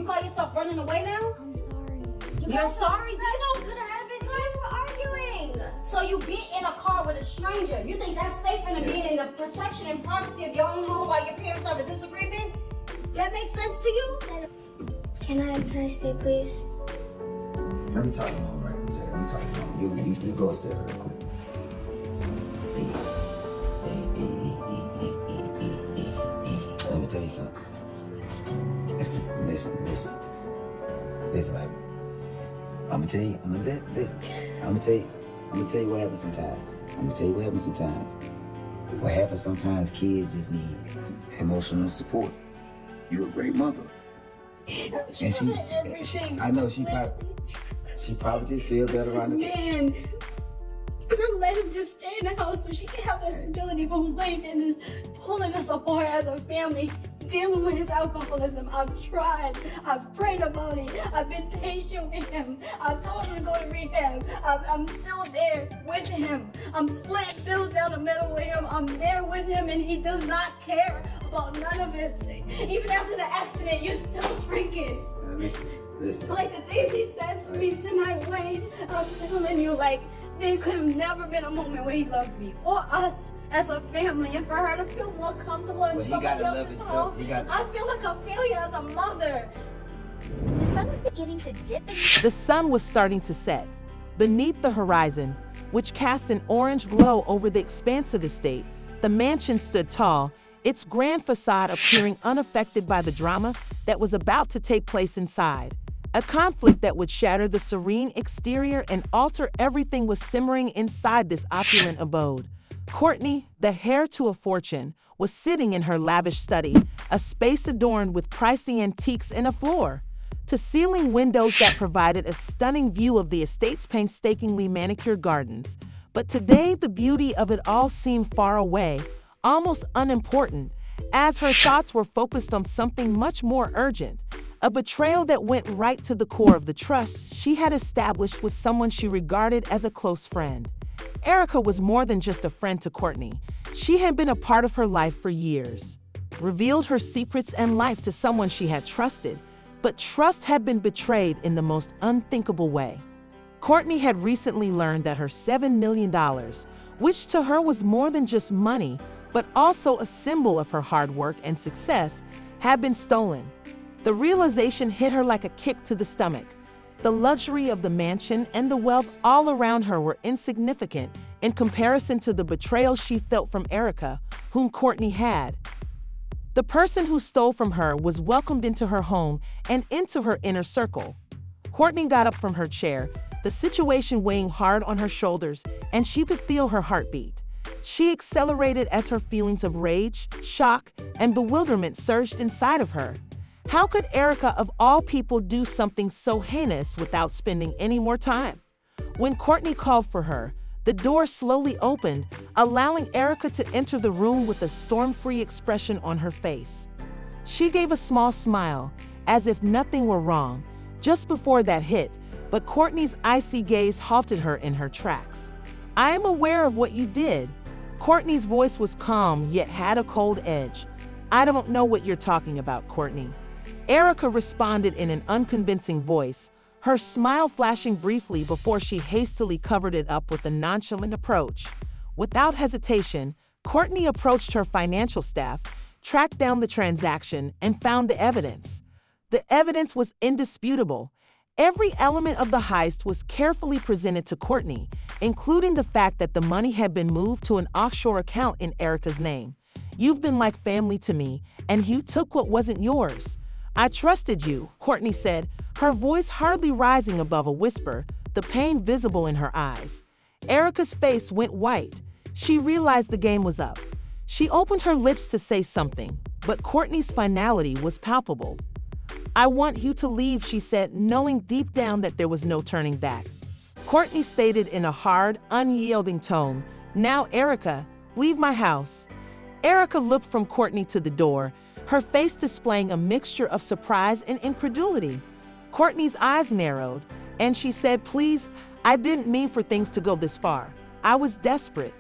You call yourself running away now? I'm sorry. You're sorry? Do you know what could have happened to you? We're arguing. So you get in a car with a stranger. You think that's safer than being in the protection and privacy of your own home while your parents have a disagreement? That makes sense to you? Can I stay, please? Let me talk to mom right quick. Let me talk to mom. You just go upstairs real quick. Let me tell you something. Listen, baby. I'm gonna tell you what happens sometimes. What happens sometimes, kids just need emotional support. You're a great mother. And everything. I know she probably just feel better around the man. Let him just stay in the house so she can have that stability, but Wayne is pulling us apart as a family, dealing with his alcoholism. I've tried. I've prayed about it. I've been patient with him. I've told him to go to rehab. I'm still there with him. I'm splitting bills down the middle with him. I'm there with him, and he does not care about none of it. Even after the accident, you're still drinking. Listen. Like the things he said to me tonight, Wayne, I'm telling you, like, there could have never been a moment where he loved me or us as a family, and for her to feel more comfortable in somebody else's house, I feel like a failure as a mother. The sun was beginning to dip. The sun was starting to set. Beneath the horizon, which cast an orange glow over the expansive estate, the mansion stood tall, its grand facade appearing unaffected by the drama that was about to take place inside. A conflict that would shatter the serene exterior and alter everything was simmering inside this opulent abode. Courtney, the heir to a fortune, was sitting in her lavish study, a space adorned with pricey antiques and a floor-to-ceiling windows that provided a stunning view of the estate's painstakingly manicured gardens. But today, the beauty of it all seemed far away, almost unimportant, as her thoughts were focused on something much more urgent. A betrayal that went right to the core of the trust she had established with someone she regarded as a close friend. Erica was more than just a friend to Courtney. She had been a part of her life for years, revealed her secrets and life to someone she had trusted, but trust had been betrayed in the most unthinkable way. Courtney had recently learned that her $7 million, which to her was more than just money, but also a symbol of her hard work and success, had been stolen. The realization hit her like a kick to the stomach. The luxury of the mansion and the wealth all around her were insignificant in comparison to the betrayal she felt from Erica, whom Courtney had. The person who stole from her was welcomed into her home and into her inner circle. Courtney got up from her chair, the situation weighing hard on her shoulders, and she could feel her heartbeat. She accelerated as her feelings of rage, shock, and bewilderment surged inside of her. How could Erica, of all people, do something so heinous without spending any more time? When Courtney called for her, the door slowly opened, allowing Erica to enter the room with a storm-free expression on her face. She gave a small smile, as if nothing were wrong, just before that hit, but Courtney's icy gaze halted her in her tracks. "I am aware of what you did." Courtney's voice was calm, yet had a cold edge. "I don't know what you're talking about, Courtney." Erica responded in an unconvincing voice, her smile flashing briefly before she hastily covered it up with a nonchalant approach. Without hesitation, Courtney approached her financial staff, tracked down the transaction, and found the evidence. The evidence was indisputable. Every element of the heist was carefully presented to Courtney, including the fact that the money had been moved to an offshore account in Erica's name. "You've been like family to me, and you took what wasn't yours. I trusted you," Courtney said, her voice hardly rising above a whisper, the pain visible in her eyes. Erica's face went white. She realized the game was up. She opened her lips to say something, but Courtney's finality was palpable. "I want you to leave," she said, knowing deep down that there was no turning back. Courtney stated in a hard, unyielding tone, "Now, Erica, leave my house." Erica looked from Courtney to the door, her face displaying a mixture of surprise and incredulity. Courtney's eyes narrowed, and she said, "Please, I didn't mean for things to go this far. I was desperate.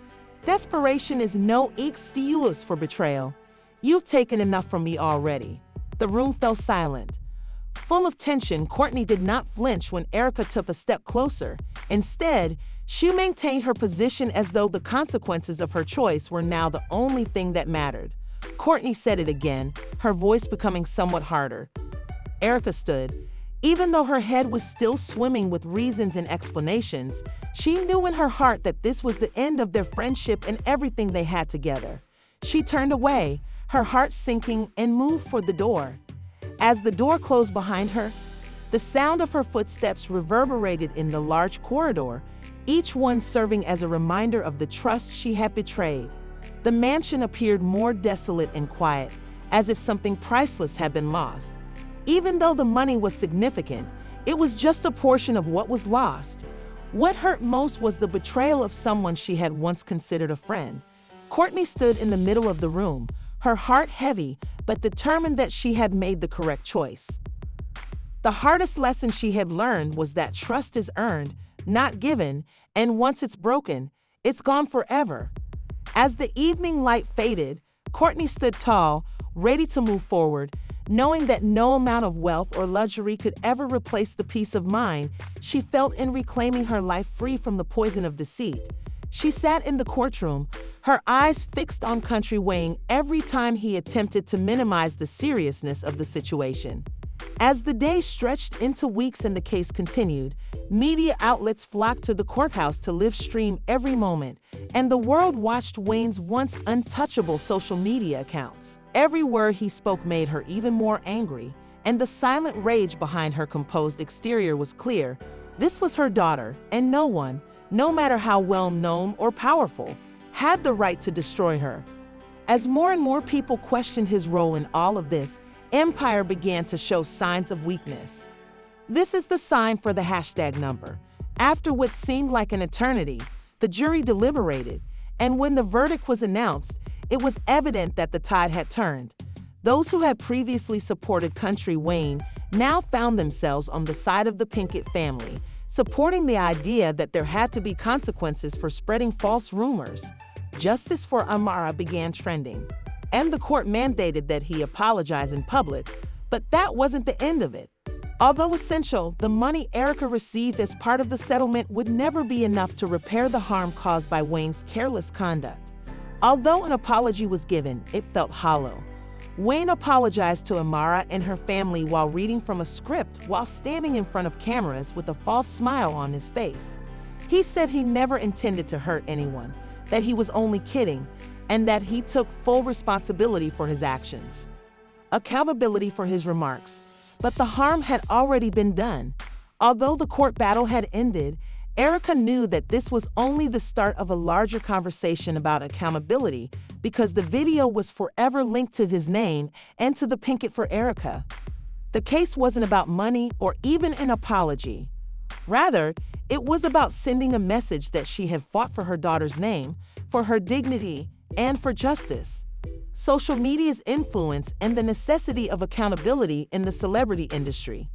Desperation is no excuse for betrayal. You've taken enough from me already." The room fell silent. Full of tension, Courtney did not flinch when Erica took a step closer. Instead, she maintained her position as though the consequences of her choice were now the only thing that mattered. Courtney said it again, her voice becoming somewhat harder. Erica stood. Even though her head was still swimming with reasons and explanations, she knew in her heart that this was the end of their friendship and everything they had together. She turned away, her heart sinking, and moved for the door. As the door closed behind her, the sound of her footsteps reverberated in the large corridor, each one serving as a reminder of the trust she had betrayed. The mansion appeared more desolate and quiet, as if something priceless had been lost. Even though the money was significant, it was just a portion of what was lost. What hurt most was the betrayal of someone she had once considered a friend. Courtney stood in the middle of the room, her heart heavy, but determined that she had made the correct choice. The hardest lesson she had learned was that trust is earned, not given, and once it's broken, it's gone forever. As the evening light faded, Courtney stood tall, ready to move forward, knowing that no amount of wealth or luxury could ever replace the peace of mind she felt in reclaiming her life free from the poison of deceit. She sat in the courtroom, her eyes fixed on Kountry, weighing every time he attempted to minimize the seriousness of the situation. As the day stretched into weeks and the case continued, media outlets flocked to the courthouse to live stream every moment, and the world watched Wayne's once untouchable social media accounts. Every word he spoke made her even more angry, and the silent rage behind her composed exterior was clear. This was her daughter, and no one, no matter how well-known or powerful, had the right to destroy her. As more and more people questioned his role in all of this, Empire began to show signs of weakness. This is the sign for the hashtag number. After what seemed like an eternity, the jury deliberated, and when the verdict was announced, it was evident that the tide had turned. Those who had previously supported Kountry Wayne now found themselves on the side of the Pinkett family, supporting the idea that there had to be consequences for spreading false rumors. Justice for Amara began trending, and the court mandated that he apologize in public, but that wasn't the end of it. Although essential, the money Erica received as part of the settlement would never be enough to repair the harm caused by Wayne's careless conduct. Although an apology was given, it felt hollow. Wayne apologized to Amara and her family while reading from a script while standing in front of cameras with a false smile on his face. He said he never intended to hurt anyone, that he was only kidding, and that he took full responsibility for his actions. Accountability for his remarks. But the harm had already been done. Although the court battle had ended, Erica knew that this was only the start of a larger conversation about accountability because the video was forever linked to his name and to the Pinkett for Erica. The case wasn't about money or even an apology. Rather, it was about sending a message that she had fought for her daughter's name, for her dignity, and for justice. Social media's influence and the necessity of accountability in the celebrity industry.